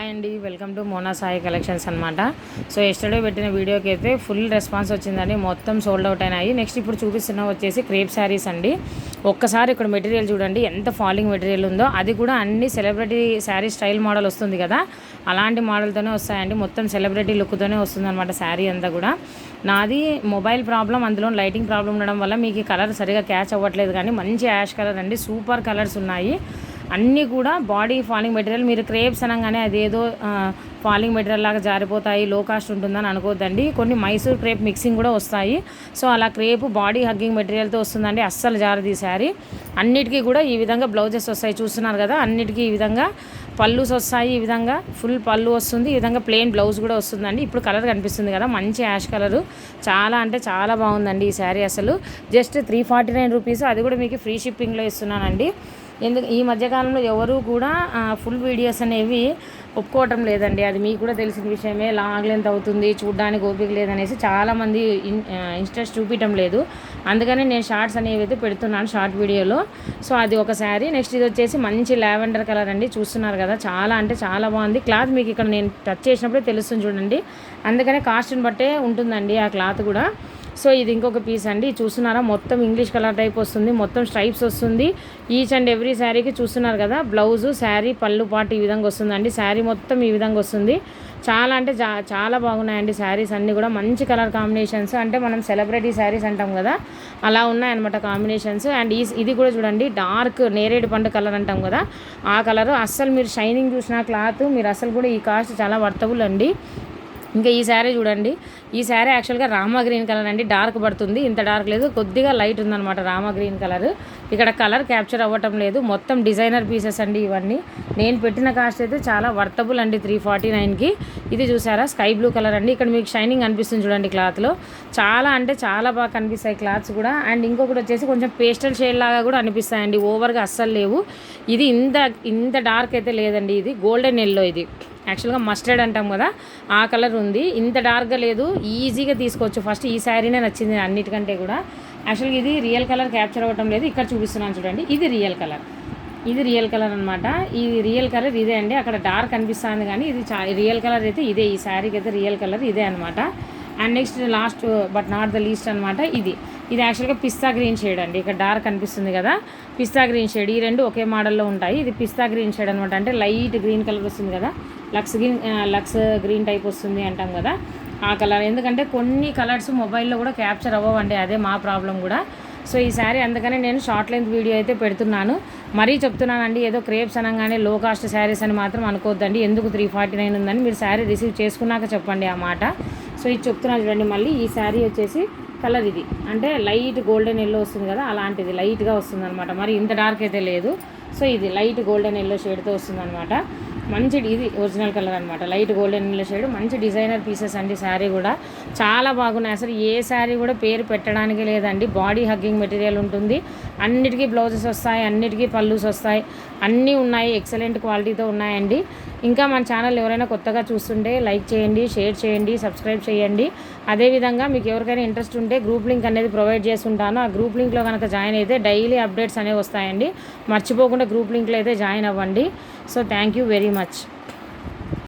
Hi అండి, welcome to Mona Sai collections అనమాట. So yesterday పెట్టిన వీడియోకి అయితే ఫుల్ రెస్పాన్స్ వచ్చిందండి. మొత్తం సోల్డ్ అవుట్ అయినాయి. నెక్స్ట్ ఇప్పుడు చూపిస్తున్న వచ్చేసి క్రేప్ శారీస్ అండి. ఒక్కసారి ఇక్కడ మెటీరియల్ చూడండి, ఎంత ఫాలింగ్ మెటీరియల్ ఉందో. అది కూడా అన్ని సెలబ్రిటీ శారీ స్టైల్ మోడల్ వస్తుంది కదా, అలాంటి మోడల్తోనే వస్తాయండి. మొత్తం సెలబ్రిటీ లుక్తోనే వస్తుంది అనమాట శారీ అంతా కూడా. నాది మొబైల్ ప్రాబ్లం, అందులో లైటింగ్ ప్రాబ్లం ఉండడం వల్ల మీకు కలర్ సరిగా క్యాచ్ అవ్వట్లేదు, కానీ మంచి యాష్ కలర్ అండి. సూపర్ కలర్స్ ఉన్నాయి. అన్నీ కూడా బాడీ ఫాలింగ్ మెటీరియల్. మీరు క్రేప్స్ అనగానే అదేదో ఫాలింగ్ మెటీరియల్ లాగా జారిపోతాయి, లో కాస్ట్ ఉంటుందని అనుకోవద్దండి. కొన్ని మైసూర్ క్రేప్ మిక్సింగ్ కూడా వస్తాయి. సో అలా క్రేప్ బాడీ హగ్గింగ్ మెటీరియల్తో వస్తుందండి. అస్సలు జారది శారీ. అన్నిటికీ కూడా ఈ విధంగా బ్లౌజెస్ వస్తాయి, చూస్తున్నారు కదా. అన్నిటికీ ఈ విధంగా పళ్ళుస్ వస్తాయి. ఈ విధంగా ఫుల్ పళ్ళు వస్తుంది. ఈ విధంగా ప్లెయిన్ బ్లౌజ్ కూడా వస్తుందండి. ఇప్పుడు కలర్ కనిపిస్తుంది కదా, మంచి యాష్ కలరు. చాలా అంటే చాలా బాగుందండి ఈ శారీ. అసలు జస్ట్ 349 రూపీస్, అది కూడా మీకు ఫ్రీ షిప్పింగ్లో ఇస్తున్నానండి. ఎందుకు ఈ మధ్యకాలంలో ఎవరు కూడా ఫుల్ వీడియోస్ అనేవి ఒప్పుకోవటం లేదండి. అది మీకు కూడా తెలిసిన విషయమే. లాంగ్ లెంత్ అవుతుంది, చూడడానికి ఓపిక లేదనేసి చాలామంది ఇంట్రెస్ట్ చూపించడం లేదు. అందుకని నేను షార్ట్స్ అనేవి అయితే పెడుతున్నాను, షార్ట్ వీడియోలో. సో అది ఒక శారీ. నెక్స్ట్ ఇది వచ్చేసి మంచి లావెండర్ కలర్ అండి. చూస్తున్నారు కదా, చాలా అంటే చాలా బాగుంది. క్లాత్ మీకు ఇక్కడ నేను టచ్ చేసినప్పుడే తెలుస్తుంది చూడండి. అందుకనే కాస్ట్ని బట్టే ఉంటుందండి ఆ క్లాత్ కూడా. సో ఇది ఇంకొక పీస్ అండి. చూస్తున్నారా, మొత్తం ఇంగ్లీష్ కలర్ టైప్ వస్తుంది, మొత్తం స్ట్రైప్స్ వస్తుంది. ఈచ్ అండ్ ఎవ్రీ శారీకి చూస్తున్నారు కదా, బ్లౌజు, శారీ, పళ్ళు పాటు ఈ విధంగా వస్తుందండి. శారీ మొత్తం ఈ విధంగా వస్తుంది. చాలా అంటే చాలా బాగున్నాయండి శారీస్ అన్నీ కూడా. మంచి కలర్ కాంబినేషన్స్, అంటే మనం సెలబ్రిటీ శారీస్ అంటాం కదా, అలా ఉన్నాయన్నమాట కాంబినేషన్స్. అండ్ ఇది కూడా చూడండి, డార్క్ నేరేడు పండు కలర్ అంటాం కదా, ఆ కలరు. అస్సలు మీరు షైనింగ్ చూసిన క్లాత్ మీరు అసలు కూడా ఈ కాస్ట్ చాలా వర్తబుల్ అండి. ఇంకా ఈ శారీ చూడండి. ఈ శారీ యాక్చువల్గా రామా గ్రీన్ కలర్ అండి. డార్క్ పడుతుంది, ఇంత డార్క్ లేదు, కొద్దిగా లైట్ ఉందన్నమాట రామా గ్రీన్ కలర్. ఇక్కడ కలర్ క్యాప్చర్ అవ్వటం లేదు. మొత్తం డిజైనర్ పీసెస్ అండి ఇవన్నీ. నేను పెట్టిన కాస్ట్ అయితే చాలా వర్తబుల్ అండి, 349కి. ఇది చూసారా, స్కై బ్లూ కలర్ అండి. ఇక్కడ మీకు షైనింగ్ అనిపిస్తుంది చూడండి క్లాత్లో. చాలా అంటే చాలా బాగా కనిపిస్తాయి క్లాత్స్ కూడా. అండ్ ఇంకొకటి వచ్చేసి కొంచెం పేస్టల్ షేడ్ లాగా కూడా అనిపిస్తాయండి, ఓవర్గా అస్సలు లేవు. ఇది ఇంత డార్క్ అయితే లేదండి. ఇది గోల్డెన్ ఎల్లో. ఇది యాక్చువల్గా మస్టర్డ్ అంటాం కదా, ఆ కలర్ ఉంది. ఇంత డార్క్గా లేదు, ఈజీగా తీసుకోవచ్చు. ఫస్ట్ ఈ శారీనే నచ్చింది అన్నిటికంటే కూడా. యాక్చువల్గా ఇది రియల్ కలర్ క్యాప్చర్ అవ్వటం లేదు. ఇక్కడ చూపిస్తున్నాను చూడండి, ఇది రియల్ కలర్. ఇది రియల్ కలర్ అనమాట. ఈ రియల్ కలర్ ఇదే అండి. అక్కడ డార్క్ అనిపిస్తుంది కానీ ఇది రియల్ కలర్ అయితే ఇదే. ఈ శారీకి అయితే రియల్ కలర్ ఇదే అనమాట. And next last but not the least అనమాట, ఇది యాక్చువల్గా పిస్తా గ్రీన్ షేడ్ అండి. ఇక్కడ డార్క్ అనిపిస్తుంది కదా, పిస్తా గ్రీన్ షేడ్. ఈ రెండు ఒకే మోడల్లో ఉంటాయి. ఇది పిస్తా గ్రీన్ షేడ్ అనమాట, అంటే లైట్ గ్రీన్ కలర్ వస్తుంది కదా, లక్స్ గ్రీన్ టైప్ వస్తుంది అంటాం కదా, ఆ కలర్. ఎందుకంటే కొన్ని కలర్స్ మొబైల్లో కూడా క్యాప్చర్ అవ్వవండి, అదే మా ప్రాబ్లం కూడా. సో ఈ శారీ అందుకనే నేను షార్ట్ లెంత్ వీడియో అయితే పెడుతున్నాను. మరీ చెప్తున్నానండి, ఏదో క్రేప్స్ అనగానే లో కాస్ట్ శారీస్ అని మాత్రం అనుకోవద్దండి. ఎందుకు 349 ఉందని మీరు శారీ రిసీవ్ చేసుకున్నాక చెప్పండి ఆ మాట. సో ఇది చెప్తున్నాను చూడండి. మళ్ళీ ఈ శారీ వచ్చేసి కలర్ ఇది, అంటే లైట్ గోల్డెన్ ఎల్లో వస్తుంది కదా, అలాంటిది లైట్గా వస్తుంది అనమాట. మరి ఇంత డార్క్ అయితే లేదు. సో ఇది లైట్ గోల్డెన్ ఎల్లో షేడ్తో వస్తుంది అనమాట. మంచి ఇది ఒరిజినల్ కలర్ అనమాట, లైట్ గోల్డెన్ ఎల్లో షేడ్. మంచి డిజైనర్ పీసెస్ అండి. శారీ కూడా చాలా బాగున్నాయి. అసలు ఏ శారీ కూడా పేరు పెట్టడానికి లేదండి. బాడీ హగ్గింగ్ మెటీరియల్ ఉంటుంది. అన్నిటికీ బ్లౌజెస్ వస్తాయి, అన్నిటికీ పళ్ళుస్ వస్తాయి, అన్నీ ఉన్నాయి. ఎక్సలెంట్ క్వాలిటీతో ఉన్నాయండి. ఇంకా మన ఛానల్ ఎవరైనా కొత్తగా చూస్తుంటే లైక్ చేయండి, షేర్ చేయండి, సబ్స్క్రైబ్ చేయండి. అదేవిధంగా మీకు ఎవరికైనా ఇంట్రెస్ట్ ఉంటే గ్రూప్ లింక్ అనేది ప్రొవైడ్ చేస్తుంటాను. ఆ గ్రూప్ లింక్లో కనుక జాయిన్ అయితే డైలీ అప్డేట్స్ అనేవి వస్తాయండి. మర్చిపోకుండా గ్రూప్ లింక్లో అయితే జాయిన్ అవ్వండి. So thank you very much.